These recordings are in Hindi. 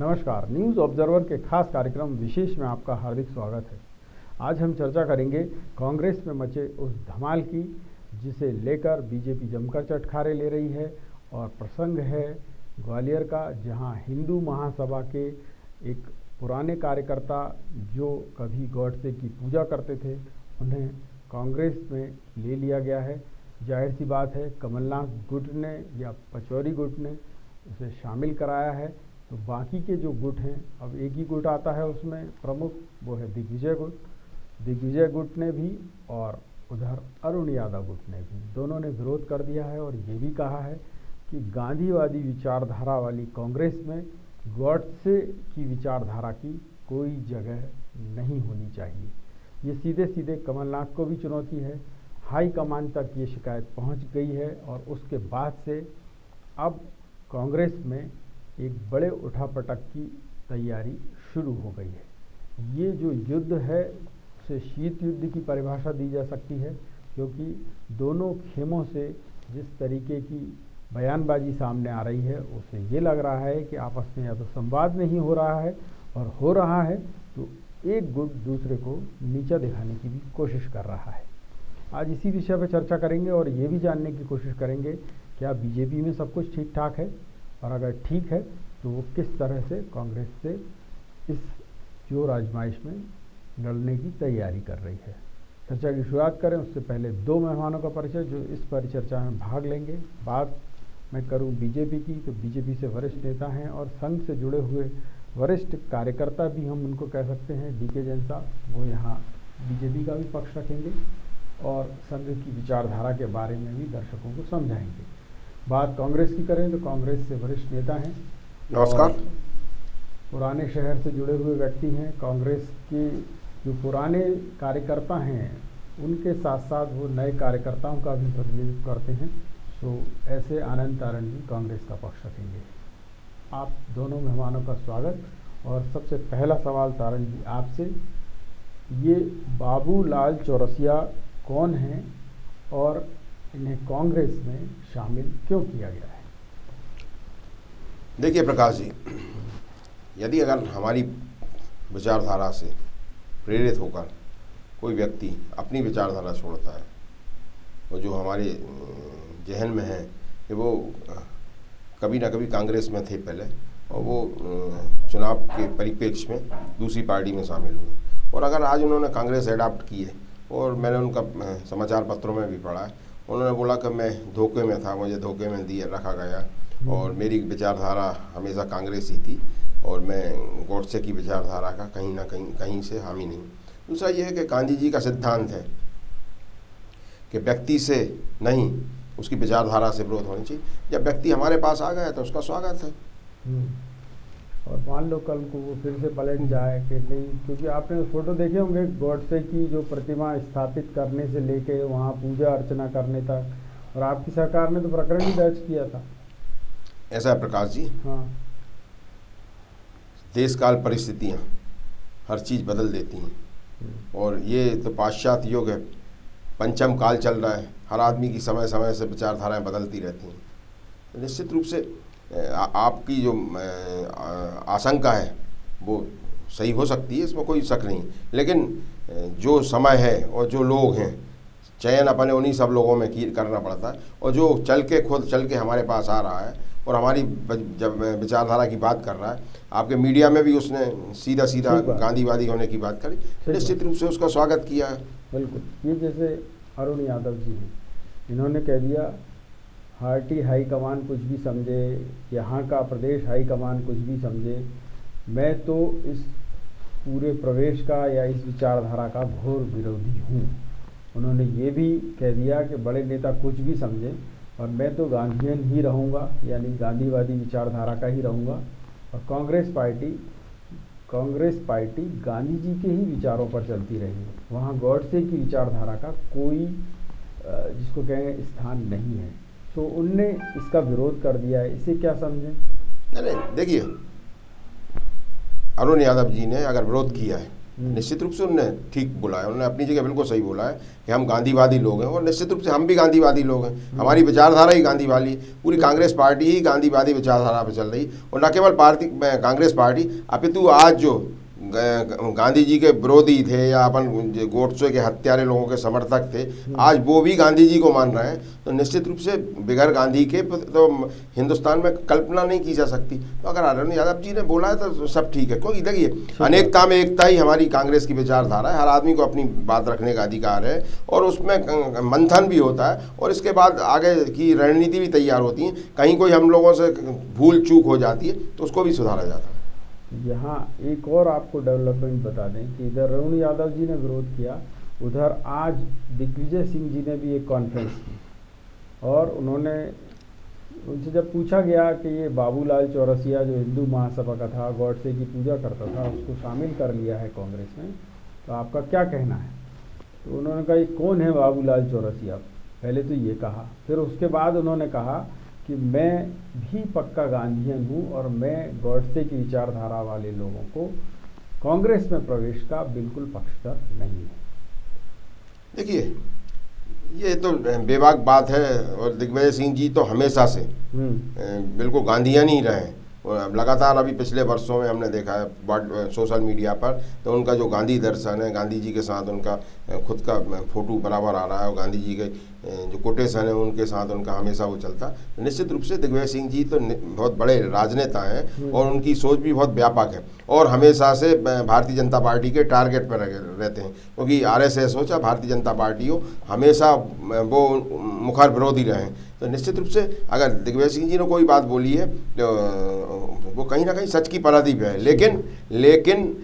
नमस्कार। न्यूज़ ऑब्जर्वर के खास कार्यक्रम विशेष में आपका हार्दिक स्वागत है। आज हम चर्चा करेंगे कांग्रेस में मचे उस धमाल की जिसे लेकर बीजेपी जमकर चटखारे ले रही है। और प्रसंग है ग्वालियर का, जहां हिंदू महासभा के एक पुराने कार्यकर्ता जो कभी गॉडसे की पूजा करते थे, उन्हें कांग्रेस में ले लिया गया है। जाहिर सी बात है, कमलनाथ गुट ने या पचौरी गुट ने उसे शामिल कराया है, तो बाकी के जो गुट हैं, अब एक ही गुट आता है उसमें प्रमुख, वो है दिग्विजय गुट। दिग्विजय गुट ने भी और उधर अरुण यादव गुट ने भी, दोनों ने विरोध कर दिया है और ये भी कहा है कि गांधीवादी विचारधारा वाली कांग्रेस में गॉडसे की विचारधारा की कोई जगह नहीं होनी चाहिए। ये सीधे सीधे कमलनाथ को भी चुनौती है। हाई कमान तक ये शिकायत पहुंच गई है और उसके बाद से अब कांग्रेस में एक बड़े उठापटक की तैयारी शुरू हो गई है। ये जो युद्ध है उसे शीत युद्ध की परिभाषा दी जा सकती है, क्योंकि दोनों खेमों से जिस तरीके की बयानबाजी सामने आ रही है, उससे ये लग रहा है कि आपस में या तो संवाद नहीं हो रहा है, और हो रहा है तो एक गुट दूसरे को नीचा दिखाने की भी कोशिश कर रहा है। आज इसी विषय पर चर्चा करेंगे और ये भी जानने की कोशिश करेंगे क्या बीजेपी में सब कुछ ठीक ठाक है, और अगर ठीक है तो वो किस तरह से कांग्रेस से इस जोर आजमाइश में लड़ने की तैयारी कर रही है। चर्चा की शुरुआत करें उससे पहले दो मेहमानों का परिचय जो इस परिचर्चा में भाग लेंगे। बात मैं करूं बीजेपी की, तो बीजेपी से वरिष्ठ नेता हैं और संघ से जुड़े हुए वरिष्ठ कार्यकर्ता भी हम उनको कह सकते हैं, डीके जैन साहब, वो यहाँ बीजेपी का भी पक्ष रखेंगे और संघ की विचारधारा के बारे में भी दर्शकों को समझाएंगे। बात कांग्रेस की करें तो कांग्रेस से वरिष्ठ नेता हैं, नमस्कार, पुराने शहर से जुड़े हुए व्यक्ति हैं। कांग्रेस के जो पुराने कार्यकर्ता हैं उनके साथ साथ वो नए कार्यकर्ताओं का भी प्रतिनिधित्व करते हैं, तो ऐसे आनंद तारण भी कांग्रेस का पक्ष रखेंगे। आप दोनों मेहमानों का स्वागत। और सबसे पहला सवाल तारण जी आपसे, ये बाबूलाल चौरसिया कौन हैं और इन्हें कांग्रेस में शामिल क्यों किया गया है? देखिए प्रकाश जी, यदि अगर हमारी विचारधारा से प्रेरित होकर कोई व्यक्ति अपनी विचारधारा छोड़ता है और जो हमारे जहन में है कि वो कभी ना कभी कांग्रेस में थे पहले, और वो चुनाव के परिप्रेक्ष्य में दूसरी पार्टी में शामिल हुए, और अगर आज उन्होंने कांग्रेस एडाप्ट की है, और मैंने उनका समाचार पत्रों में भी पढ़ा है, उन्होंने बोला कि मैं धोखे में था, मुझे धोखे में दिए रखा गया और मेरी विचारधारा हमेशा कांग्रेस ही थी और मैं गॉडसे की विचारधारा का कहीं ना कहीं से हामी नहीं। दूसरा ये है कि गांधी जी का सिद्धांत है कि व्यक्ति से नहीं, उसकी विचारधारा से विरोध होनी चाहिए। जब व्यक्ति हमारे पास आ गया तो उसका स्वागत है। और मान लो कल को वो फिर से पलट जाए कि नहीं, क्योंकि आपने फोटो देखे होंगे गॉडसे की जो प्रतिमा स्थापित करने से लेके वहाँ पूजा अर्चना करने तक, और आपकी सरकार ने तो प्रकरण ही दर्ज किया था। ऐसा है प्रकाश जी, हाँ, देश काल परिस्थितियाँ हर चीज़ बदल देती हैं, और ये तो पाश्चात्य युग है, पंचम काल चल रहा है, हर आदमी की समय समय से विचारधाराएं बदलती रहती हैं। तो निश्चित रूप से आपकी जो आशंका है वो सही हो सकती है, इसमें कोई शक नहीं, लेकिन जो समय है और जो लोग हैं, चयन अपने उन्हीं सब लोगों में करना पड़ता है, और जो खुद चल के हमारे पास आ रहा है और हमारी जब विचारधारा की बात कर रहा है, आपके मीडिया में भी उसने सीधा सीधा गांधीवादी होने की बात करी, निश्चित रूप से उसका स्वागत किया है। बिल्कुल। ये जैसे अरुण यादव जी हैं, इन्होंने कह दिया पार्टी हाईकमान कुछ भी समझे, यहाँ का प्रदेश हाईकमान कुछ भी समझे, मैं तो इस पूरे प्रवेश का या इस विचारधारा का घोर विरोधी हूँ। उन्होंने ये भी कह दिया कि बड़े नेता कुछ भी समझे और मैं तो गांधीयन ही रहूँगा, यानी गांधीवादी विचारधारा का ही रहूँगा, और कांग्रेस पार्टी गांधी जी के ही विचारों पर चलती रही। वहाँ गॉडसे की विचारधारा का कोई जिसको कहें स्थान नहीं है, तो उनने इसका विरोध कर दिया है। इसे क्या समझें? नहीं, देखिए, अरुण यादव जी ने अगर विरोध किया है निश्चित रूप से उन्होंने ठीक बोला है, उन्होंने अपनी जगह बिल्कुल सही बोला है कि हम गांधीवादी लोग हैं, और निश्चित रूप से हम भी गांधीवादी लोग हैं। हमारी विचारधारा ही गांधीवादी, पूरी कांग्रेस पार्टी ही गांधीवादी विचारधारा पर चल रही, और न केवल कांग्रेस पार्टी अपितु आज जो गांधी जी के विरोधी थे या अपन गोडसे के हत्यारे लोगों के समर्थक थे, आज वो भी गांधी जी को मान रहे हैं। तो निश्चित रूप से बगैर गांधी के तो हिंदुस्तान में कल्पना नहीं की जा सकती। तो अगर आदरणीय यादव जी ने बोला है तो सब ठीक है। क्योंकि देखिए, अनेकता में एकता ही हमारी कांग्रेस की विचारधारा है। हर आदमी को अपनी बात रखने का अधिकार है, और उसमें मंथन भी होता है, और इसके बाद आगे की रणनीति भी तैयार होती है। कहीं कोई हम लोगों से भूल चूक हो जाती है तो उसको भी सुधारा जाता है। यहाँ एक और आपको डेवलपमेंट बता दें कि इधर अरुण यादव जी ने विरोध किया, उधर आज दिग्विजय सिंह जी ने भी एक कॉन्फ्रेंस की, और उन्होंने उनसे जब पूछा गया कि ये बाबूलाल चौरसिया जो हिंदू महासभा का था, गॉडसे की पूजा करता था, उसको शामिल कर लिया है कांग्रेस में, तो आपका क्या कहना है? तो उन्होंने कहा ये कौन है बाबूलाल चौरसिया? पहले तो ये कहा, फिर उसके बाद उन्होंने कहा कि मैं भी पक्का गांधीयन हूँ, और मैं गॉडसे की विचारधारा वाले लोगों को कांग्रेस में प्रवेश का बिल्कुल पक्षधर नहीं है। देखिए, ये तो बेबाक बात है, और दिग्विजय सिंह जी तो हमेशा से बिल्कुल गांधीयन ही रहे, और लगातार अभी पिछले वर्षों में हमने देखा है सोशल मीडिया पर, तो उनका जो गांधी दर्शन है, गांधी जी के साथ उनका खुद का फोटो बराबर आ रहा है, और गांधी जी के जो कोटेशन है उनके साथ उनका हमेशा वो चलता। निश्चित रूप से दिग्विजय सिंह जी तो बहुत बड़े राजनेता हैं, और उनकी सोच भी बहुत व्यापक है, और हमेशा से भारतीय जनता पार्टी के टारगेट पर रहते हैं। क्योंकि आरएसएस हो चाहे भारतीय जनता पार्टी हो, हमेशा वो मुखर विरोधी रहे हैं। तो निश्चित रूप से अगर दिग्विजय सिंह जी ने कोई बात बोली है तो वो कहीं ना कहीं सच की पराधीप है। लेकिन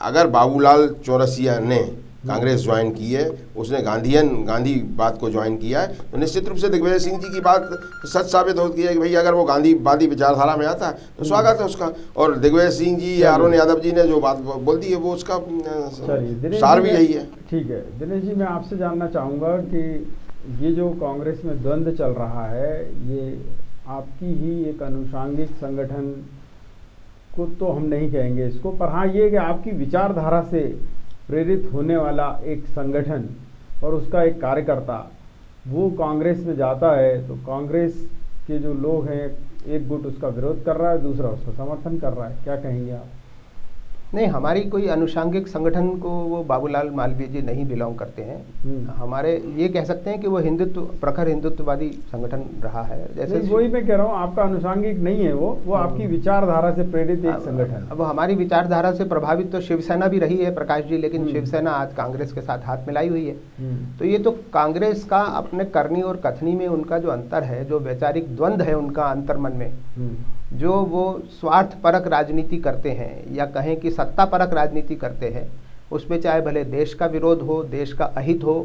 अगर बाबूलाल चौरसिया ने कांग्रेस ज्वाइन की है, उसने गांधी बात को ज्वाइन किया है, तो निश्चित रूप से दिग्विजय सिंह जी की बात सच साबित होती है कि भाई अगर वो गांधीवादी विचारधारा में आता है तो स्वागत है उसका। और दिग्विजय सिंह जी या अरुण यादव जी ने जो बात बोल दी है वो उसका सार भी यही है। ठीक है दिनेश जी, मैं आपसे जानना चाहूँगा कि ये जो कांग्रेस में द्वंद्व चल रहा है, ये आपकी ही एक अनुषांगिक संगठन को तो हम नहीं कहेंगे इसको, पर हाँ ये कि आपकी विचारधारा से प्रेरित होने वाला एक संगठन और उसका एक कार्यकर्ता वो कांग्रेस में जाता है, तो कांग्रेस के जो लोग हैं एक गुट उसका विरोध कर रहा है, दूसरा उसका समर्थन कर रहा है, क्या कहेंगे आप? नहीं, हमारी कोई अनुषांगिक संगठन को वो बाबूलाल मालवीय जी नहीं बिलोंग करते हैं। हमारे ये कह सकते हैं कि वो प्रखर हिंदुत्ववादी संगठन रहा है। जैसे वही मैं कह रहा हूँ, आपका अनुषांगिक नहीं है वो आपकी विचारधारा से प्रेरित एक संगठन। अब हमारी विचारधारा से प्रभावित तो शिवसेना भी रही है प्रकाश जी, लेकिन शिवसेना आज कांग्रेस के साथ हाथ मिलाई हुई है। तो ये तो कांग्रेस का अपने करनी और कथनी में उनका जो अंतर है, जो वैचारिक द्वंद्व है उनका अंतर्मन में, जो वो स्वार्थपरक राजनीति करते हैं या कहें कि सत्तापरक राजनीति करते हैं, उसमें चाहे भले देश का विरोध हो, देश का अहित हो,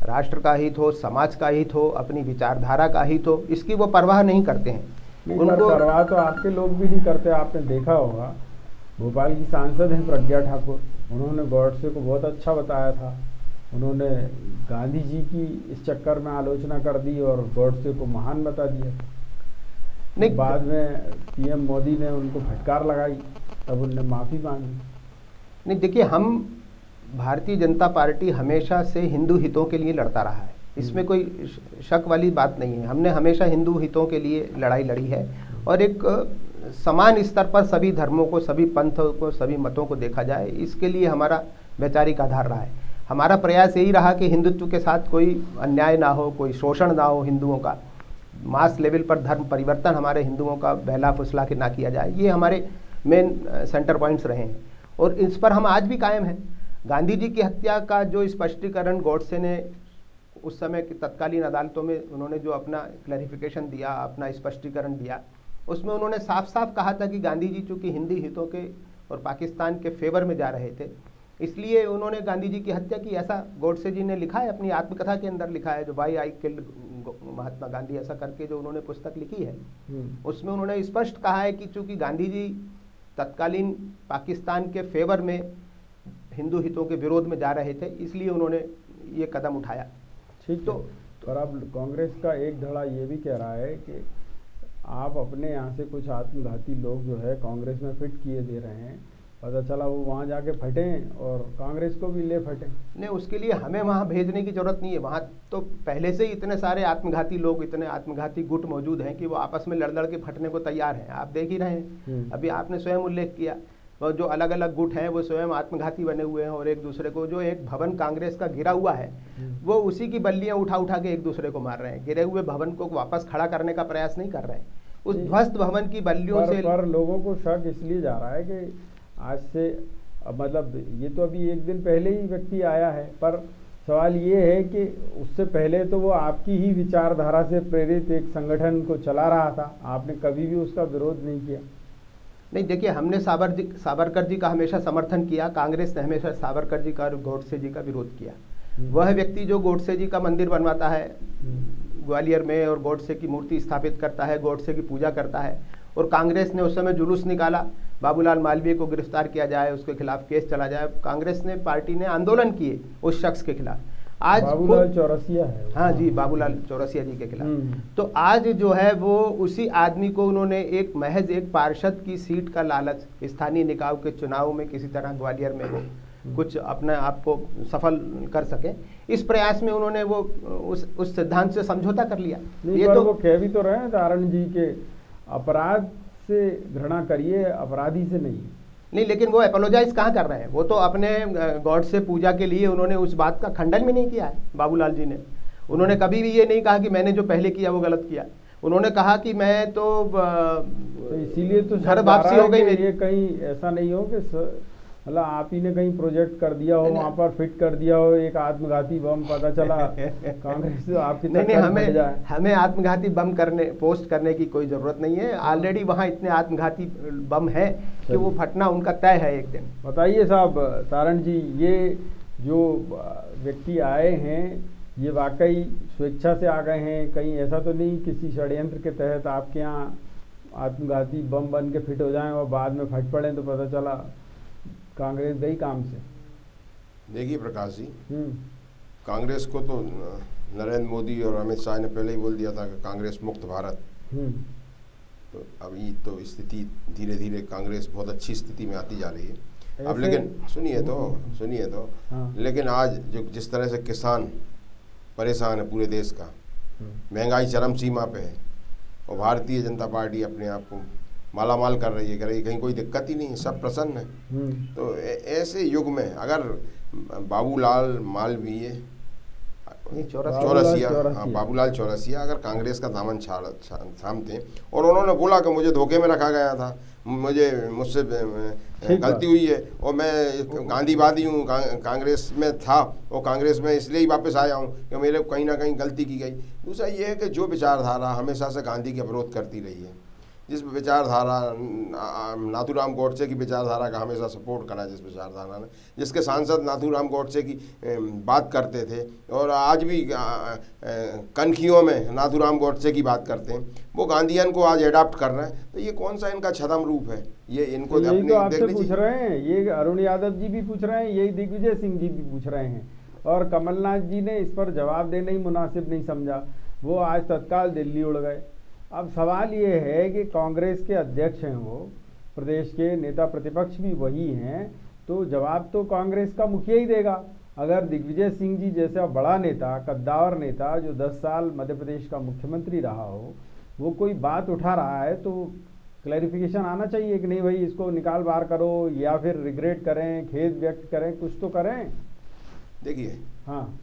राष्ट्र का हित हो, समाज का हित हो, अपनी विचारधारा का हित हो, इसकी वो परवाह नहीं करते हैं। उनको परवाह तो आपके लोग भी नहीं करते। आपने देखा होगा भोपाल की सांसद हैं प्रज्ञा ठाकुर, उन्होंने गॉडसे को बहुत अच्छा बताया था, उन्होंने गांधी जी की इस चक्कर में आलोचना कर दी और गॉडसे को महान बता दिया। नहीं, बाद में पीएम मोदी ने उनको फटकार लगाई, तब उनने माफ़ी मांगी। नहीं देखिए, हम भारतीय जनता पार्टी हमेशा से हिंदू हितों के लिए लड़ता रहा है, इसमें कोई शक वाली बात नहीं है। हमने हमेशा हिंदू हितों के लिए लड़ाई लड़ी है, और एक समान स्तर पर सभी धर्मों को, सभी पंथों को, सभी मतों को देखा जाए, इसके लिए हमारा वैचारिक आधार रहा है। हमारा प्रयास यही रहा कि हिंदुत्व के साथ कोई अन्याय ना हो, कोई शोषण ना हो हिंदुओं का, मास लेवल पर धर्म परिवर्तन हमारे हिंदुओं का बहला फुसला के ना किया जाए। ये हमारे मेन सेंटर पॉइंट्स रहे हैं, और इस पर हम आज भी कायम हैं। गांधी जी की हत्या का जो स्पष्टीकरण गॉडसे ने उस समय की तत्कालीन अदालतों में उन्होंने जो अपना क्लैरिफिकेशन दिया, अपना स्पष्टीकरण दिया, उसमें उन्होंने साफ साफ कहा था कि गांधी जी चूँकि हिंदी हितों के और पाकिस्तान के फेवर में जा रहे थे, इसलिए उन्होंने गांधी जी की हत्या की। ऐसा गॉडसे जी ने लिखा है, अपनी आत्मकथा के अंदर लिखा है, जो Y I killed Mahatma Gandhi, ऐसा करके जो उन्होंने पुस्तक लिखी है, उसमें उन्होंने स्पष्ट कहा है कि चूंकि गांधी जी तत्कालीन पाकिस्तान के फेवर में हिंदू हितों के विरोध में जा रहे थे, इसलिए उन्होंने ये कदम उठाया। ठीक, तो और अब कांग्रेस का एक धड़ा ये भी कह रहा है कि आप अपने यहाँ से कुछ आत्मघाती लोग जो है कांग्रेस में फिट किए दे रहे हैं, पता चला वो वहाँ जाके फटें और कांग्रेस को भी ले फटें। नहीं, उसके लिए हमें वहाँ भेजने की जरूरत नहीं है। वहाँ तो पहले से ही इतने सारे आत्मघाती लोग, इतने आत्मघाती गुट मौजूद हैं कि वो आपस में लड़ लड़ के फटने को तैयार हैं। आप देख ही रहे हैं, अभी आपने स्वयं उल्लेख किया, और जो अलग अलग गुट हैं वो स्वयं आत्मघाती बने हुए हैं और एक दूसरे को, जो एक भवन कांग्रेस का गिरा हुआ है वो उसी की बल्लियां उठा उठा के एक दूसरे को मार रहे हैं। गिरे हुए भवन को वापस खड़ा करने का प्रयास नहीं कर रहे हैं, उस ध्वस्त भवन की बल्लियों से। पर लोगों को शक इसलिए जा रहा है कि आज से मतलब ये तो अभी एक दिन पहले ही व्यक्ति आया है, पर सवाल ये है कि उससे पहले तो वो आपकी ही विचारधारा से प्रेरित एक संगठन को चला रहा था, आपने कभी भी उसका विरोध नहीं किया। नहीं, देखिए, हमने सावरकर जी का हमेशा समर्थन किया, कांग्रेस ने हमेशा सावरकर जी का और गोडसे जी का विरोध किया। वह व्यक्ति जो गोडसे जी का मंदिर बनवाता है ग्वालियर में और गोडसे की मूर्ति स्थापित करता है, गोडसे की पूजा करता है, और कांग्रेस ने उस समय जुलूस निकाला, बाबूलाल मालवीय को गिरफ्तार किया जाए, उसके खिलाफ केस चला जाए, कांग्रेस ने, पार्टी ने आंदोलन किए उस शख्स के खिलाफ। आज बाबूलाल चौरसिया है, हाँ जी, बाबूलाल चौरसिया जी के खिलाफ। तो आज जो है वो उसी आदमी को उन्होंने एक महज एक पार्षद की सीट का लालच, स्थानीय निकाय के चुनाव में किसी तरह ग्वालियर में वो कुछ अपने आप को सफल कर सके, इस प्रयास में उन्होंने वो उस सिद्धांत से समझौता कर लिया। ये तो वो कह भी तो रहे हैं तारण जी के अपराध से घृणा करिए, अपराधी से नहीं, लेकिन वो अपोलोजाइज कहाँ कर रहे हैं? वो तो अपने गॉड से पूजा के लिए उन्होंने उस बात का खंडन भी नहीं किया है बाबूलाल जी ने। उन्होंने कभी भी ये नहीं कहा कि मैंने जो पहले किया वो गलत किया। उन्होंने कहा कि मैं तो इसीलिए तो घर वापसी हो गई मेरी। ये कहीं ऐसा नहीं हो कि मतलब आप ही ने कहीं प्रोजेक्ट कर दिया हो, वहाँ पर फिट कर दिया हो एक आत्मघाती बम, पता चला कांग्रेस तो आपकी नहीं, हमें आत्मघाती बम पोस्ट करने की कोई जरूरत नहीं है। ऑलरेडी वहाँ इतने आत्मघाती बम है कि वो फटना उनका तय है एक दिन। बताइए साहब तारण जी, ये जो व्यक्ति आए हैं ये वाकई स्वेच्छा से आ गए हैं? कहीं ऐसा तो नहीं किसी षड्यंत्र के तहत आपके यहाँ आत्मघाती बम बन के फिट हो जाएं और बाद में फट पड़े तो पता चला कांग्रेस गई काम से? देखिए प्रकाश जी, कांग्रेस को तो नरेंद्र मोदी और अमित शाह ने पहले ही बोल दिया था कि कांग्रेस मुक्त भारत। तो अभी तो स्थिति धीरे धीरे कांग्रेस बहुत अच्छी स्थिति में आती जा रही है। अब लेकिन सुनिए तो हाँ। लेकिन आज जो जिस तरह से किसान परेशान है पूरे देश का, महंगाई चरम सीमा पे है, और भारतीय जनता पार्टी अपने आप को मालामाल कर रही है, कह रही है कहीं कोई दिक्कत ही नहीं, सब प्रसन्न है। तो ऐसे युग में अगर बाबूलाल मालवीय चौरसिया, बाबूलाल चौरसिया अगर कांग्रेस का दामन थामते और उन्होंने बोला कि मुझे धोखे में रखा गया था, मुझसे गलती हुई है और मैं गांधीवादी हूँ, कांग्रेस में था और कांग्रेस में इसलिए ही वापस आया हूँ कि मेरे कहीं ना कहीं गलती की गई। दूसरा ये है कि जो विचारधारा हमेशा से गांधी का विरोध करती रही है, जिस विचारधारा नाथूराम गोडसे की विचारधारा का हमेशा सपोर्ट करा, जिस विचारधारा ने, जिसके सांसद नाथूराम गोडसे की बात करते थे और आज भी कनखियों में नाथूराम गोडसे की बात करते हैं, वो गांधीयन को आज एडाप्ट कर रहे हैं। तो ये कौन सा इनका छद्म रूप है? ये इनको यही तो आपसे पूछ रहे हैं, ये अरुण यादव जी भी पूछ रहे हैं, यही दिग्विजय सिंह जी भी पूछ रहे हैं, और कमलनाथ जी ने इस पर जवाब देना ही मुनासिब नहीं समझा, वो आज तत्काल दिल्ली उड़ गए। अब सवाल ये है कि कांग्रेस के अध्यक्ष हैं वो, प्रदेश के नेता प्रतिपक्ष भी वही हैं, तो जवाब तो कांग्रेस का मुखिया ही देगा। अगर दिग्विजय सिंह जी जैसा बड़ा नेता, कद्दावर नेता जो 10 साल मध्य प्रदेश का मुख्यमंत्री रहा हो, वो कोई बात उठा रहा है तो क्लैरिफिकेशन आना चाहिए कि नहीं भाई इसको निकाल बाहर करो, या फिर रिग्रेट करें, खेद व्यक्त करें, कुछ तो करें। देखिए, हाँ,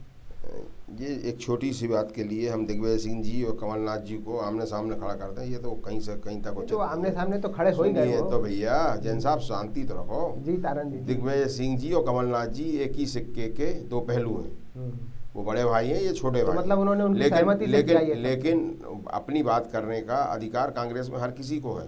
ये एक छोटी सी बात के लिए हम दिग्विजय सिंह जी और कमलनाथ जी को आमने सामने खड़ा करते हैं, ये तो कहीं से कहीं तक तो आमने सामने तो खड़े हो ही गए हो। तो भैया जैन साहब शांति तो रखो जी। तारण जी, दिग्विजय सिंह जी और कमलनाथ जी एक ही सिक्के के दो पहलू हैं। वो बड़े भाई हैं, ये छोटे भाई। मतलब उन्होंने उनकी सहमति से किया ये। लेकिन अपनी बात करने का अधिकार कांग्रेस में हर किसी को है,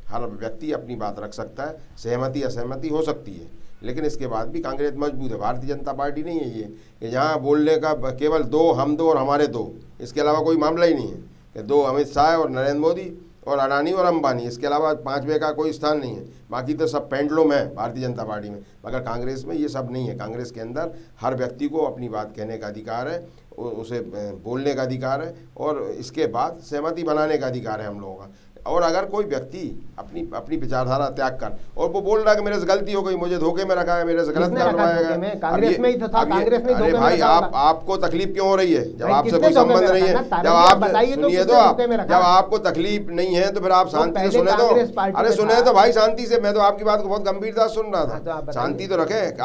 हर व्यक्ति अपनी बात रख सकता है, सहमति असहमति हो सकती है, लेकिन इसके बाद भी कांग्रेस मजबूत है। भारतीय जनता पार्टी नहीं है ये कि यहाँ बोलने का केवल दो, हम दो और हमारे दो, इसके अलावा कोई मामला ही नहीं है कि दो अमित शाह और नरेंद्र मोदी और अडानी और अंबानी, इसके अलावा पांचवे का कोई स्थान नहीं है। बाकी तो सब पेंडलुम है भारतीय जनता पार्टी में, मगर कांग्रेस में ये सब नहीं है। कांग्रेस के अंदर हर व्यक्ति को अपनी बात कहने का अधिकार है, उसे बोलने का अधिकार है, और इसके बाद सहमति बनाने का अधिकार है हम लोगों का। और अगर कोई व्यक्ति अपनी अपनी विचारधारा त्याग कर और वो बोल रहा है कि मेरे से गलती हो गई, मुझे धोखे में रखा है, मेरे से गलत करवाया, कांग्रेस में ही था, कांग्रेस में अरे भाई आपको तकलीफ क्यों हो रही है जब आपसे कोई संबंध नहीं है? जब आप सुनिए तो आप जब आपको तकलीफ नहीं है तो फिर आप शांति से सुने तो, अरे सुने तो भाई शांति से, मैं तो आपकी बात को बहुत गंभीरता से सुन रहा था, शांति तो रखें।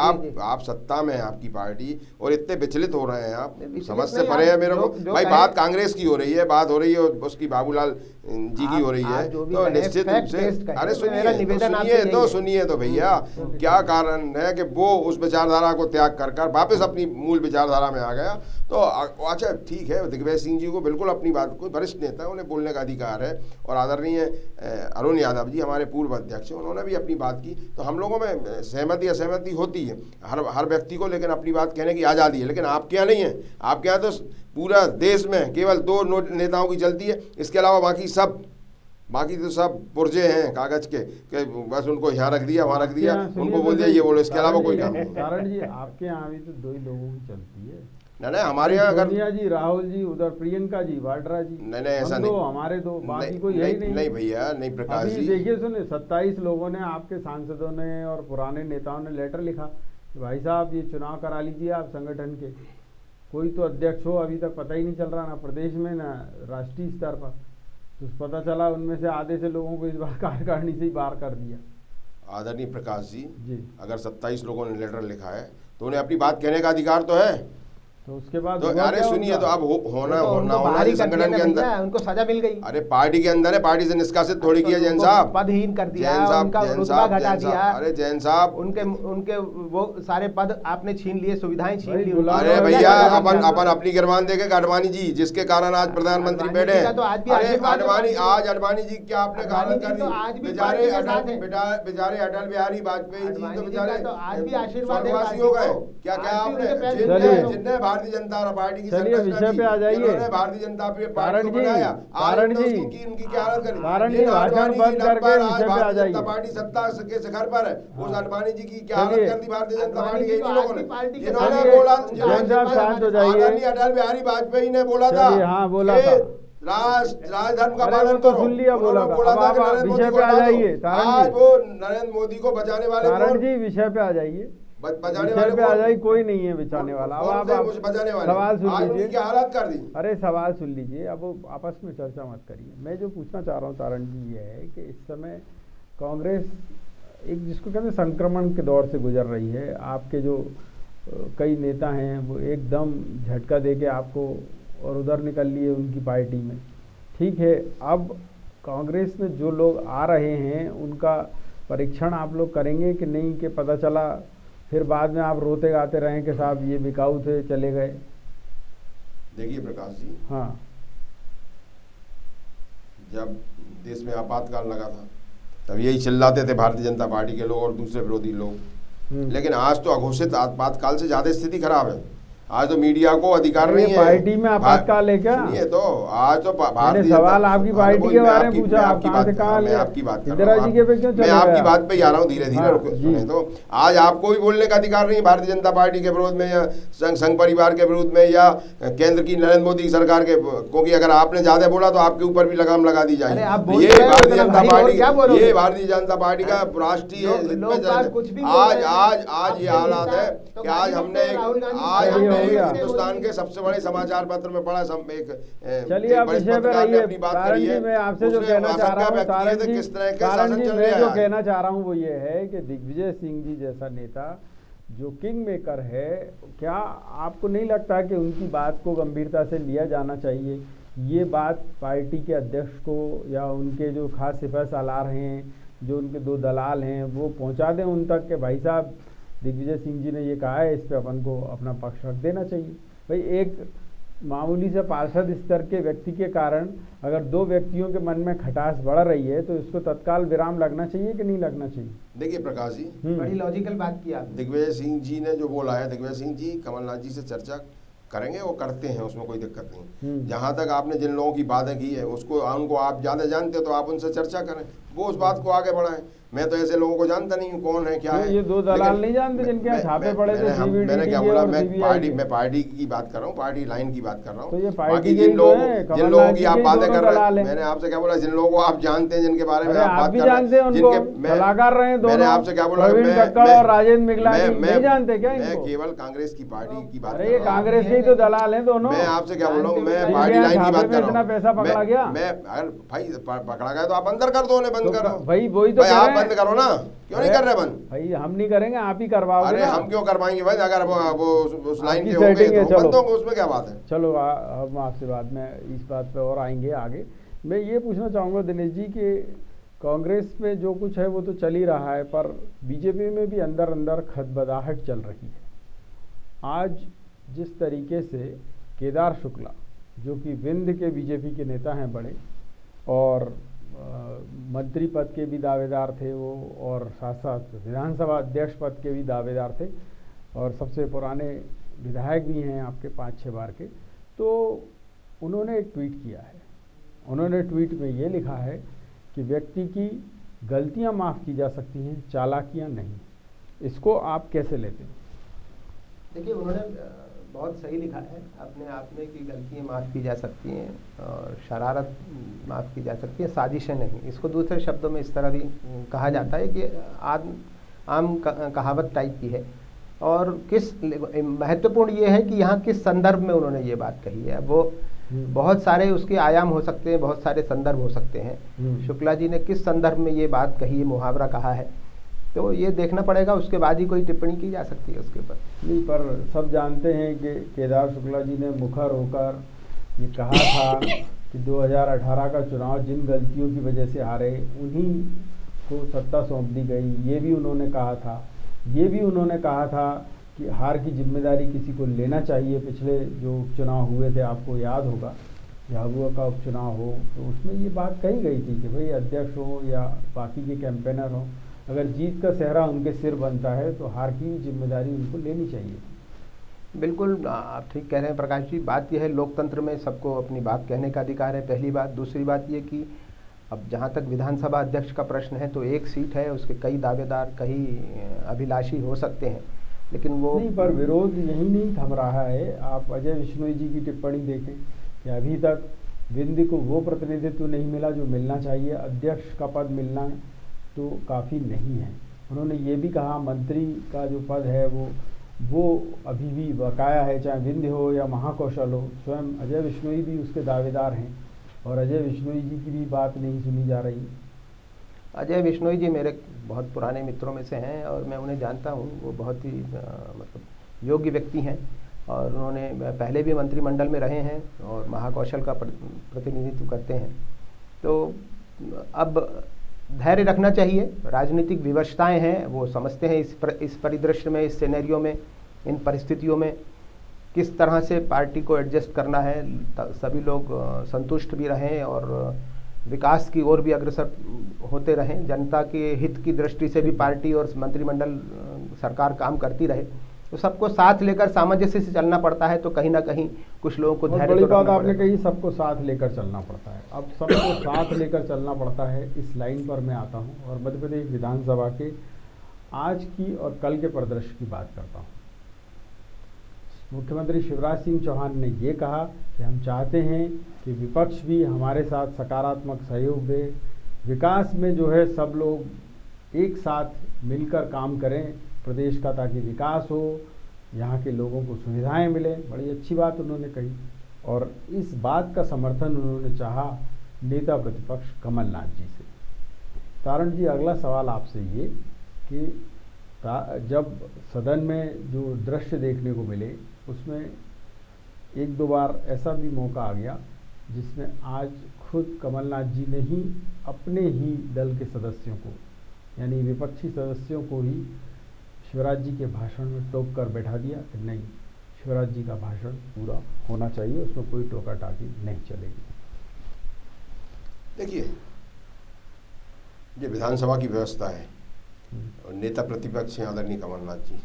आप सत्ता में है आपकी पार्टी और इतने विचलित हो रहे हैं आप, समझ से परे है मेरे को भाई। बात कांग्रेस की हो रही है, बात हो रही है उसकी बाबूलाल जी की हो रही है, तो निश्चित रूप से अरे सुनिए तो भैया क्या कारण है कि वो उस विचारधारा को त्याग कर वापस अपनी मूल विचारधारा में आ गया। तो अच्छा ठीक है, दिग्विजय सिंह जी को बिल्कुल अपनी बात, कोई वरिष्ठ नेता है, उन्हें बोलने का अधिकार है, और आदरणीय अरुण यादव जी हमारे पूर्व अध्यक्ष हैं, उन्होंने भी अपनी बात की। तो हम लोगों में सहमति असहमति होती है हर व्यक्ति को, लेकिन अपनी बात कहने की आज़ादी है। लेकिन आपके यहाँ नहीं है, आपके यहाँ तो पूरा देश में केवल 2 नेताओं की चलती है, इसके अलावा बाकी तो सब पुर्जे हैं कागज के बस उनको यहाँ रख दिया, वहाँ रख दिया, उनको बोल दिया ये बोलो, इसके अलावा कोई काम नहीं। कारण जी आपके यहाँ भी तो 2 ही लोगों की चलती है नहीं, हमारे यहाँ अगर सोनिया जी, राहुल जी, उधर प्रियंका जी, वाड्रा जी, नहीं ऐसा नहीं, हमारे 2 बाकी कोई यही नहीं भैया, नहीं प्रकाश जी देखिए सुने 27 लोगों ने, आपके सांसदों ने और पुराने नेताओं ने लेटर लिखा कि भाई साहब ये चुनाव करा लीजिए आप संगठन के, कोई तो अध्यक्ष हो, अभी तक पता ही नहीं चल रहा ना प्रदेश में ना राष्ट्रीय स्तर पर। तो पता चला उनमें से आधे से लोगों को इस बार कार्यकारिणी से ही बाहर कर दिया। आदरणीय प्रकाश जी अगर 27 लोगों ने लेटर लिखा है तो उन्हें अपनी बात कहने का अधिकार तो है, तो उसके बाद तो अरे सुनिए तो अब होना संगठन के अंदर उनको सजा मिल गई। अरे पार्टी के अंदर है, पार्टी से निष्कासित थोड़ी किया जैन साहब, पदहीन कर दिया, उनका रुतबा घटा दिया। अरे जैन साहब उनके वो सारे पद आपने छीन लिए, सुविधाएं छीन ली। अरे भैया अपन अपनी गिरबान देखे अडवाणी जी, जिसके कारण आज प्रधानमंत्री बैठे हैं। आज अडवाणी जी क्या आपने कहा, बेचारे अटल बिहारी वाजपेयी जी तो बेचारे स्वर्गवासी हो गए। क्या आपने भारतीय जनता पार्टी की विषय पे आ जाइए, भारतीय जनता पार्टी को बनाया, कारण जी उनकी क्या हालत करी, कारण जी भाषण बंद करके विषय पे आ जाइए। पार्टी सत्ता के शिखर पर है, उस अडवाणी जी की क्या हालत कर दी भारतीय जनता पार्टी के लोगों ने, जिन्होंने बोला शांत हो जाइए। अटल बिहारी वाजपेयी ने बोला था, हाँ बोला था, राजधर्म का पालन करो, सुन लिया, बोला था कि विषय पे आ जाइए। आज वो नरेंद्र मोदी को बचाने वाले, कारण जी विषय पे आ जाइए, बचाने वाले पे आ जाइए, कोई नहीं है बचाने वाला। अब आप बचाने वाले सवाल सुन लीजिए, क्या हालत कर दी। अरे सवाल सुन लीजिए, अब आपस में चर्चा मत करिए। मैं जो पूछना चाह रहा हूँ तारण जी ये है कि इस समय कांग्रेस एक जिसको कहते हैं संक्रमण के दौर से गुजर रही है। आपके जो कई नेता हैं वो एकदम झटका दे के आपको और उधर निकल लिए उनकी पार्टी में, ठीक है। अब कांग्रेस में जो लोग आ रहे हैं उनका परीक्षण आप लोग करेंगे कि नहीं, कि पता चला फिर बाद में आप रोते गाते रहें कि साहब ये बिकाऊ थे चले गए। देखिए प्रकाश जी, हाँ, जब देश में आपातकाल लगा था तब यही चिल्लाते थे भारतीय जनता पार्टी के लोग और दूसरे विरोधी लोग, लेकिन आज तो अघोषित आपातकाल से ज्यादा स्थिति खराब है। आज तो मीडिया को अधिकार नहीं है, पार्टी में आपातकाल है क्या? ये तो आज तो मैंने सवाल आपकी पार्टी के बारे में पूछा, आप कहां से कहां ले, आपकी बात इंदिरा जी के पे क्यों चले गए? मैं आपकी बात पे ही आ रहा हूँ, धीरे धीरे सुने। तो आज आपको भी बोलने का अधिकार नहीं भारतीय जनता पार्टी के विरोध में या संघ परिवार के विरोध में या केंद्र की नरेंद्र मोदी सरकार के, क्योंकि अगर आपने ज्यादा बोला तो आपके ऊपर भी लगाम लगा दी जाएगी। ये भारतीय जनता पार्टी का राष्ट्रीय आज ये हालात है कि आज हमने हिंदुस्तान के सबसे बड़े समाचार पत्र में पढ़ा, चलिए आप विषय पे रहिए। कारण जी मैं आपसे जो कहना चाह रहा हूँ, कारण जी मैं जो कहना चाह रहा हूँ वो ये है कि दिग्विजय सिंह जी जैसा नेता जो किंग मेकर है, क्या आपको नहीं लगता कि उनकी बात को गंभीरता से लिया जाना चाहिए? ये बात पार्टी के अध्यक्ष को या उनके जो खास सिपह सालार हैं, जो उनके 2 दलाल हैं, वो पहुंचा दें उन तक कि भाई साहब दिग्विजय सिंह जी ने ये कहा है, इस पे अपन को अपना पक्ष रख देना चाहिए। भाई एक मामूली से पार्षद स्तर के व्यक्ति के कारण अगर 2 व्यक्तियों के मन में खटास बढ़ रही है तो इसको तत्काल विराम लगना चाहिए कि नहीं लगना चाहिए? देखिए प्रकाश जी, बड़ी लॉजिकल बात की आप। दिग्विजय सिंह जी ने जो बोला है, दिग्विजय सिंह जी कमलनाथ जी से चर्चा करेंगे, वो करते हैं, उसमें कोई दिक्कत नहीं। जहां तक आपने जिन लोगों की बातें की है उनको आप ज्यादा जानते हो तो आप उनसे चर्चा करें, वो उस बात को आगे बढ़ाएं। मैं तो ऐसे लोगों को जानता नहीं हूँ कौन है क्या है। ये दो दलाल नहीं जानते जिनके यहाँ छापे पड़े थे मैंने क्या CBDT बोला, और मैं CBI पार्टी की बात कर रहा हूँ, पार्टी लाइन की बात कर रहा हूँ। तो ये बाकी पार्टी के जिन ही तो हैं, जिन लोगों कमलनाथ की जी आप के ही बातें दोनों कर रहे दलाल हैं, हैं। मैंने आपसे क्या बोला, जिन लोगों को आप जानते हैं, जिनके बारे में अरे आप आप बात भी कर रहे जानते हैं हैं, उनको, जिनके सलाहकार रहे हैं दोनों। मैंने आपसे क्या बोला, प्रवीण कक्कड़ और राजेंद्र मिगलानी नहीं जानते क्या मैं इनको? केवल कांग्रेस की पार्टी की बात अरे कर ये रहा हूँ। कांग्रेस के ही तो दलाल हैं दोनों। मैं आपसे क्या बोल रहा हूँ, मैं जानते पार्टी हुए लाइन की बात छापे कर में इतना रहा पैसा हूँ। पकड़ा गया। मैं अगर भाई पकड़ा गया तो आप अंदर कर दो, उन्हें बंद तो करो भाई वही तो भाई, कह आप रहे हैं। बंद करो ना, क्यों नहीं कर रहे बंद? भाई हम नहीं करेंगे, आप ही करवाओगे अरे ना। हम क्यों करवाएंगे भाई, अगर वो उस लाइन आपकी के होंगे सेटिंग है, तो बंद चलो। होंगे, उसमें क्या बात है। चलो हम आपसे बाद में इस बात पे और आएंगे आगे। मैं ये पूछना चाहूँगा दिनेश जी कि कांग्रेस में जो कुछ है वो तो चल ही रहा है, पर बीजेपी में भी अंदर अंदर खदबदाहट चल रही है। आज जिस तरीके से केदार शुक्ला, जो कि विंध्य के बीजेपी के नेता हैं बड़े, और मंत्री पद के भी दावेदार थे वो, और साथ साथ विधानसभा अध्यक्ष पद के भी दावेदार थे, और सबसे पुराने विधायक भी हैं आपके 5-6 बार के। तो उन्होंने एक ट्वीट किया है। उन्होंने ट्वीट में ये लिखा है कि व्यक्ति की गलतियां माफ़ की जा सकती हैं, चालाकियां नहीं। इसको आप कैसे लेते हैं? देखिए, उन्होंने बहुत सही लिखा है अपने आप में कि गलतियाँ माफ़ की जा सकती हैं और शरारत माफ़ की जा सकती है, साजिशें नहीं। इसको दूसरे शब्दों में इस तरह भी कहा जाता है कि आम कहावत टाइप की है। और किस महत्वपूर्ण ये है कि यहाँ किस संदर्भ में उन्होंने ये बात कही है। वो बहुत सारे उसके आयाम हो सकते हैं, बहुत सारे संदर्भ हो सकते हैं। शुक्ला जी ने किस संदर्भ में ये बात कही है, मुहावरा कहा है, तो ये देखना पड़ेगा, उसके बाद ही कोई टिप्पणी की जा सकती है उसके ऊपर। नहीं, पर सब जानते हैं कि केदार शुक्ला जी ने मुखर होकर ये कहा था कि 2018 का चुनाव जिन गलतियों की वजह से हारे उन्हीं को सत्ता सौंप दी गई, ये भी उन्होंने कहा था। ये भी उन्होंने कहा था कि हार की जिम्मेदारी किसी को लेना चाहिए। पिछले जो उपचुनाव हुए थे, आपको याद होगा, झाबुआ का उपचुनाव हो, तो उसमें ये बात कही गई थी कि भाई अध्यक्ष हो या बाकी के कैंपेनर हो, अगर जीत का सेहरा उनके सिर बनता है तो हार की जिम्मेदारी उनको लेनी चाहिए। बिल्कुल आप ठीक कह रहे हैं प्रकाश जी। बात यह है, लोकतंत्र में सबको अपनी बात कहने का अधिकार है, पहली बात। दूसरी बात ये कि अब जहाँ तक विधानसभा अध्यक्ष का प्रश्न है, तो एक सीट है, उसके कई दावेदार, कई अभिलाषी हो सकते हैं, लेकिन वो नहीं, पर विरोध यही नहीं थम रहा है। आप अजय विश्नोई जी की टिप्पणी देखें कि अभी तक विंध्य को वो प्रतिनिधित्व नहीं मिला जो मिलना चाहिए, अध्यक्ष का पद मिलना तो काफ़ी नहीं है। उन्होंने ये भी कहा मंत्री का जो पद है वो अभी भी बकाया है, चाहे विंध्य हो या महाकौशल हो। स्वयं अजय विश्नोई भी उसके दावेदार हैं और अजय विश्नोई जी की भी बात नहीं सुनी जा रही। अजय विश्नोई जी मेरे बहुत पुराने मित्रों में से हैं और मैं उन्हें जानता हूँ। वो बहुत ही मतलब योग्य व्यक्ति हैं और उन्होंने पहले भी मंत्रिमंडल में रहे हैं और महाकौशल का प्रतिनिधित्व करते हैं। तो अब धैर्य रखना चाहिए। राजनीतिक विवशताएं हैं, वो समझते हैं इस परिदृश्य में, इस सिनेरियो में, इन परिस्थितियों में किस तरह से पार्टी को एडजस्ट करना है। सभी लोग संतुष्ट भी रहें और विकास की ओर भी अग्रसर होते रहें। जनता के हित की दृष्टि से भी पार्टी और मंत्रिमंडल सरकार काम करती रहे। तो सबको साथ लेकर सामंजस्य से चलना पड़ता है। तो कहीं ना कहीं कुछ लोगों को धैर्य बड़ी बात आपने कही, सबको साथ लेकर चलना पड़ता है। अब सबको साथ लेकर चलना पड़ता है, इस लाइन पर मैं आता हूँ और मध्य प्रदेश विधानसभा के आज की और कल के परिदृश्य की बात करता हूँ। मुख्यमंत्री शिवराज सिंह चौहान ने ये कहा कि हम चाहते हैं कि विपक्ष भी हमारे साथ सकारात्मक सहयोग दे, विकास में जो है सब लोग एक साथ मिलकर काम करें प्रदेश का, ताकि विकास हो, यहाँ के लोगों को सुविधाएं मिले। बड़ी अच्छी बात उन्होंने कही और इस बात का समर्थन उन्होंने चाहा नेता प्रतिपक्ष कमलनाथ जी से। तारण जी, अगला सवाल आपसे ये कि जब सदन में जो दृश्य देखने को मिले उसमें एक दो बार ऐसा भी मौका आ गया जिसमें आज खुद कमलनाथ जी ने ही अपने ही दल के सदस्यों को, यानी विपक्षी सदस्यों को ही शिवराज जी के भाषण में टोक कर बैठा दिया कि नहीं, शिवराज जी का भाषण पूरा होना चाहिए, उसमें कोई टोका टाकी नहीं चलेगी। देखिए, ये विधानसभा की व्यवस्था है और नेता प्रतिपक्ष हैं आदरणीय कमलनाथ जी।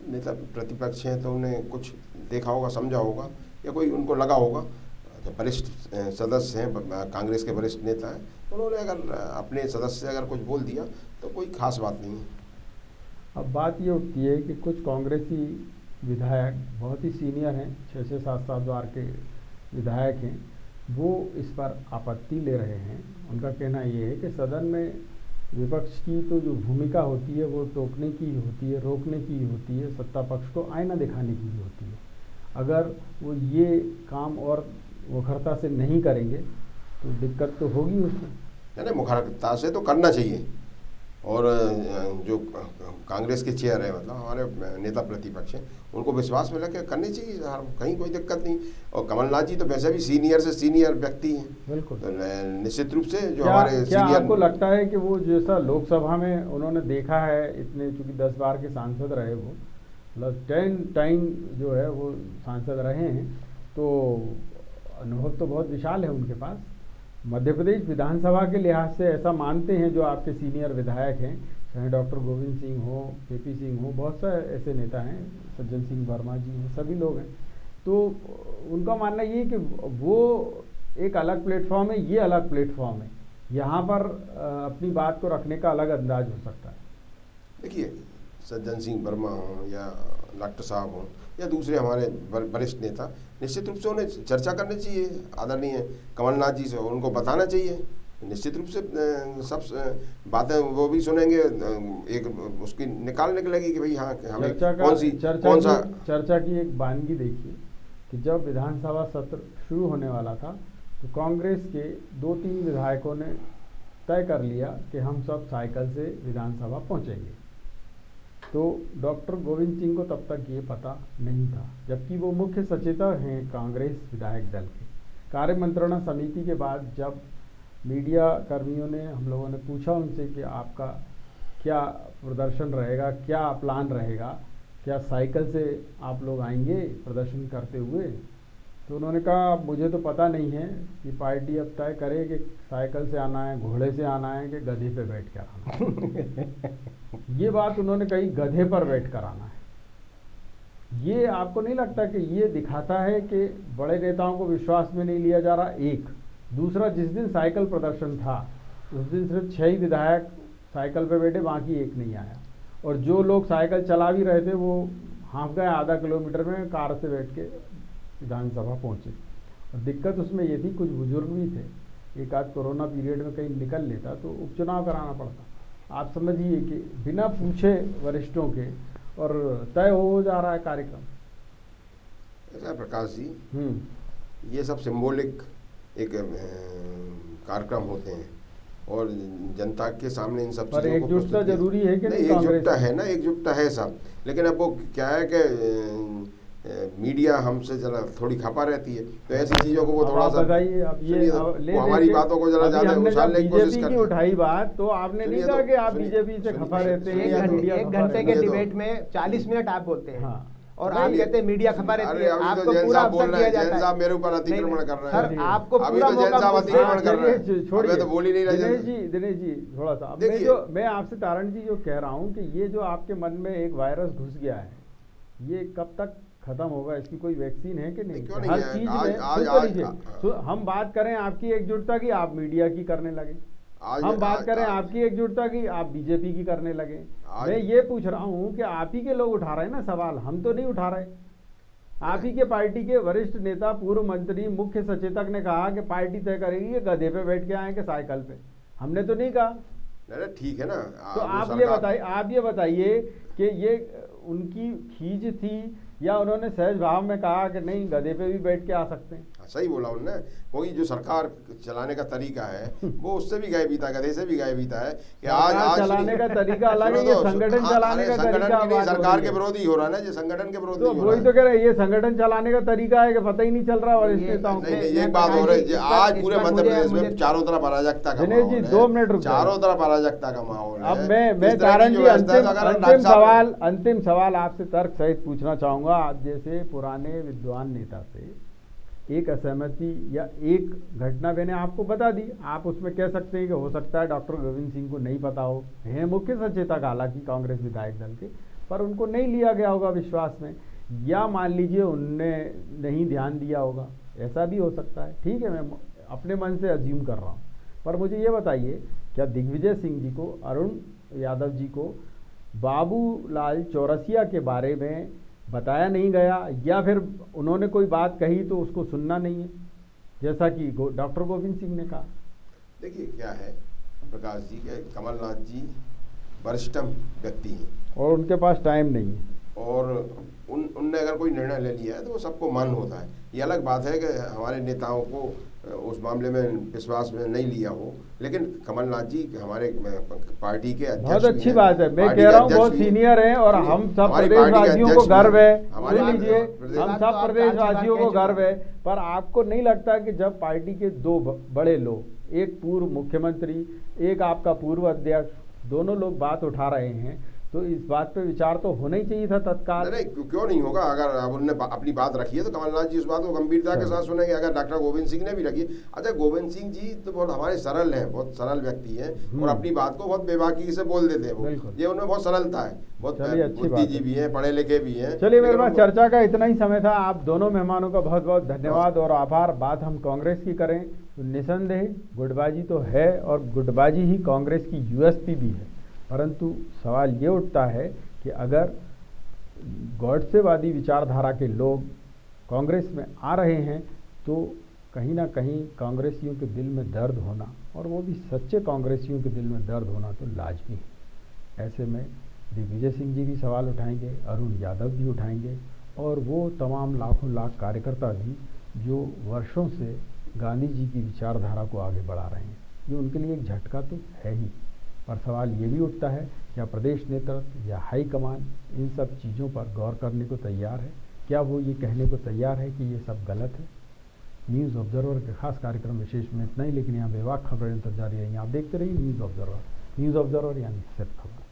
नेता प्रतिपक्ष हैं तो उन्हें कुछ देखा होगा, समझा होगा या कोई उनको लगा होगा वरिष्ठ सदस्य हैं, कांग्रेस के वरिष्ठ नेता हैं, उन्होंने अगर अपने सदस्य अगर कुछ बोल दिया तो कोई खास बात नहीं है। अब बात ये उठती है कि कुछ कांग्रेसी विधायक बहुत ही सीनियर हैं, 6-6, 7-7 बार के विधायक हैं, वो इस पर आपत्ति ले रहे हैं। उनका कहना ये है कि सदन में विपक्ष की तो जो भूमिका होती है वो टोकने की होती है, रोकने की होती है, सत्ता पक्ष को आईना दिखाने की होती है। अगर वो ये काम और मुखरता से नहीं करेंगे तो दिक्कत तो होगी उसमें। नहीं, मुखरता से तो करना चाहिए। और जो कांग्रेस के चेयर है, मतलब हमारे नेता प्रतिपक्ष हैं, उनको विश्वास में लेकर करनी चाहिए, कहीं कोई दिक्कत नहीं। और कमलनाथ जी तो वैसे भी सीनियर से सीनियर व्यक्ति हैं, बिल्कुल। तो निश्चित रूप से जो हमारे क्या आपको लगता है कि वो जैसा लोकसभा में उन्होंने देखा है, इतने चूंकि 10 बार के सांसद रहे, वो मतलब 10 टाइम जो है वो सांसद रहे हैं, तो अनुभव तो बहुत विशाल है उनके पास। मध्य प्रदेश विधानसभा के लिहाज से ऐसा मानते हैं जो आपके सीनियर विधायक हैं, चाहे डॉक्टर गोविंद सिंह हो, केपी सिंह हो, बहुत से ऐसे नेता हैं, सज्जन सिंह वर्मा जी हैं, सभी लोग हैं। तो उनका मानना ये है कि वो एक अलग प्लेटफॉर्म है, ये अलग प्लेटफॉर्म है, यहाँ पर अपनी बात को रखने का अलग अंदाज हो सकता है। देखिए, सज्जन सिंह वर्मा हो या डॉक्टर साहब हो या दूसरे हमारे वरिष्ठ नेता, निश्चित रूप से उन्हें चर्चा करनी चाहिए आदरणीय कमलनाथ जी से, उनको बताना चाहिए। निश्चित रूप से सब बातें वो भी सुनेंगे, एक उसकी निकालने लगेगी कि भाई हाँ हमें कौन सा चर्चा की एक वानगी देखिए कि जब विधानसभा सत्र शुरू होने वाला था तो कांग्रेस के 2-3 विधायकों ने तय कर लिया कि हम सब साइकिल से विधानसभा पहुंचेंगे। तो डॉक्टर गोविंद सिंह को तब तक ये पता नहीं था, जबकि वो मुख्य सचेतक हैं कांग्रेस विधायक दल के। कार्य मंत्रणा समिति के बाद जब मीडिया कर्मियों ने, हम लोगों ने पूछा उनसे कि आपका क्या प्रदर्शन रहेगा, क्या प्लान रहेगा, क्या साइकिल से आप लोग आएंगे प्रदर्शन करते हुए, तो उन्होंने कहा मुझे तो पता नहीं है कि पार्टी अब तय करे कि साइकिल से आना है, घोड़े से आना है कि गधे पे बैठ कर आना है। ये बात उन्होंने कही, गधे पर बैठ कर आना है। ये आपको नहीं लगता कि ये दिखाता है कि बड़े नेताओं को विश्वास में नहीं लिया जा रहा? एक दूसरा, जिस दिन साइकिल प्रदर्शन था उस दिन सिर्फ 6 ही विधायक साइकिल पे बैठे, बाकी एक नहीं आया। और जो लोग साइकिल चला भी रहे थे वो हाँफ गए आधा किलोमीटर में, कार से बैठ के विधानसभा पहुंचे। और दिक्कत उसमें ये थी, कुछ बुजुर्ग भी थे, एक आध कोरोना पीरियड में कहीं निकल लेता तो उपचुनाव कराना पड़ता। आप समझिए कि बिना पूछे वरिष्ठों के और तय हो जा रहा है कार्यक्रम। ऐसा प्रकाश जी, ये सब सिंबॉलिक एक कार्यक्रम होते हैं और जनता के सामने इन सब पर एकजुटता जरूरी है कि नहीं? एकजुटता है ना, एकजुटता है सब, लेकिन अब वो क्या है कि मीडिया हमसे जरा थोड़ी खपा रहती है, तो ऐसी चीजों को वो थोड़ा सा बताइए। अब ये हमारी बातों को जरा ज्यादा उछालने की कोशिश करते हैं। उठाई बात तो आपने नहीं कहा कि आप बीजेपी से खपा रहते हैं। 1 घंटे के डिबेट में 40 मिनट आप बोलते हैं और आप कहते हैं मीडिया खबर रहती है। आपको पूरा अवसर दिया जाता है। साहब मेरे ऊपर अतिक्रमण कर रहे हैं सर, आपको अभी तो जैन साहब अतिक्रमण कर रहे हैं, छोड़िए तो बोल ही नहीं रहे। दिनेश जी थोड़ा सा, मैं आपसे तारण जी जो कह रहा हूँ कि ये जो आपके मन में एक वायरस घुस गया है, ये कब तक खत्म होगा? इसकी कोई वैक्सीन है कि नहीं? हर चीज में हम बात करें आपकी एकजुटता की, आप मीडिया की करने लगे। हम बात करें आपकी एकजुटता की, आप बीजेपी की करने लगे। मैं ये पूछ रहा हूँ कि आप ही के लोग उठा रहे हैं ना सवाल, हम तो नहीं उठा रहे। आप ही के पार्टी के वरिष्ठ नेता, पूर्व मंत्री, मुख्य सचेतक ने कहा कि पार्टी तय करेगी कि गधे पे बैठ के आए कि साइकिल पे। हमने तो नहीं कहा। ठीक है ना। तो आप ये बताइए कि ये उनकी खींच थी या उन्होंने सहज भाव में कहा कि नहीं गधे पे भी बैठ के आ सकते हैं? सही बोला उन्होंने, कोई जो सरकार चलाने का तरीका है वो उससे भी गाय बीता, गधे से भी गाय बीता है कि आज चलाने का तरीका अलग है, ये संगठन चलाने का तरीका। सरकार के विरोधी हो रहा है ना, ये संगठन के विरोधी हो रहा है। वही तो कह रहे हैं, ये संगठन चलाने का तरीका है कि पता ही नहीं चल रहा वरिष्ठ नेताओं को। ये बात हो रही है आज पूरे मध्य प्रदेश में चारों तरफ अराजकता का माहौल है। 2 मिनट रुक, चारों तरफ अराजकता का माहौल है। अब मैं तारण जी अंतिम सवाल आपसे तर्क सहित पूछना चाहूंगा। आप जैसे पुराने विद्वान नेता से एक असहमति या एक घटना मैंने आपको बता दी, आप उसमें कह सकते हैं कि हो सकता है डॉक्टर गोविंद सिंह को नहीं पता हो, हैं मुख्य सचेतक हालांकि कांग्रेस विधायक दल के, पर उनको नहीं लिया गया होगा विश्वास में, या मान लीजिए उनने नहीं ध्यान दिया होगा, ऐसा भी हो सकता है, ठीक है, मैं अपने मन से अज्यूम कर रहा हूँ। पर मुझे ये बताइए, क्या दिग्विजय सिंह जी को, अरुण यादव जी को बाबूलाल चौरसिया के बारे में बताया नहीं गया, या फिर उन्होंने कोई बात कही तो उसको सुनना नहीं है, जैसा कि डॉक्टर गोविंद सिंह ने कहा? देखिए क्या है प्रकाश जी के, कमलनाथ जी वरिष्ठतम व्यक्ति हैं और उनके पास टाइम नहीं है, और उनने अगर कोई निर्णय ले लिया है तो वो सबको मान्य होता है। ये अलग बात है कि हमारे नेताओं को उस मामले में विश्वास में नहीं लिया हो, लेकिन कमलनाथ जी हमारे पार्टी के अध्यक्ष, बहुत अच्छी बात है, मैं कह रहा हूँ बहुत सीनियर हैं और हम सब प्रदेशवासियों को गर्व है, सुन लीजिए, हम सब प्रदेशवासियों को गर्व है। पर आपको नहीं लगता कि जब पार्टी के दो बड़े लोग, एक पूर्व मुख्यमंत्री, एक आपका पूर्व अध्यक्ष, दोनों लोग बात उठा रहे हैं, तो इस बात पे विचार तो होना ही चाहिए था तत्काल? नहीं, क्यों नहीं होगा? अगर अब उन्होंने अपनी बात रखी है तो कमलनाथ जी उस बात को गंभीरता के साथ सुनेंगे। अगर डॉक्टर गोविंद सिंह ने भी रखी, अच्छा गोविंद सिंह जी तो बहुत हमारे सरल हैं, बहुत सरल व्यक्ति हैं और अपनी बात को बहुत बेबाकी से बोल देते हैं वो, ये उनमें बहुत सरलता है, बहुत बुद्धिजीवी हैं, पढ़े लिखे भी हैं। चलिए, मेरे पास चर्चा का इतना ही समय था। आप दोनों मेहमानों का बहुत बहुत धन्यवाद और आभार। बात हम कांग्रेस की करें तो निसंदेह गुटबाजी तो है और गुटबाजी ही कांग्रेस की यूएसपी भी है, परंतु सवाल ये उठता है कि अगर गॉडसेवादी विचारधारा के लोग कांग्रेस में आ रहे हैं तो कहीं ना कहीं कांग्रेसियों के दिल में दर्द होना, और वो भी सच्चे कांग्रेसियों के दिल में दर्द होना तो लाजमी है। ऐसे में दिग्विजय सिंह जी भी सवाल उठाएंगे, अरुण यादव भी उठाएंगे, और वो तमाम लाखों लाख कार्यकर्ता भी जो वर्षों से गांधी जी की विचारधारा को आगे बढ़ा रहे हैं। ये उनके लिए एक झटका तो है ही, पर सवाल ये भी उठता है क्या प्रदेश नेतृत्व या हाईकमान इन सब चीज़ों पर गौर करने को तैयार है? क्या वो ये कहने को तैयार है कि ये सब गलत है? न्यूज़ ऑब्जर्वर के खास कार्यक्रम विशेष में इतना ही, लेकिन यहाँ बेबाक खबरें जारी रही। आप देखते रहिए न्यूज़ ऑब्जर्वर यानी सिर्फ खबर।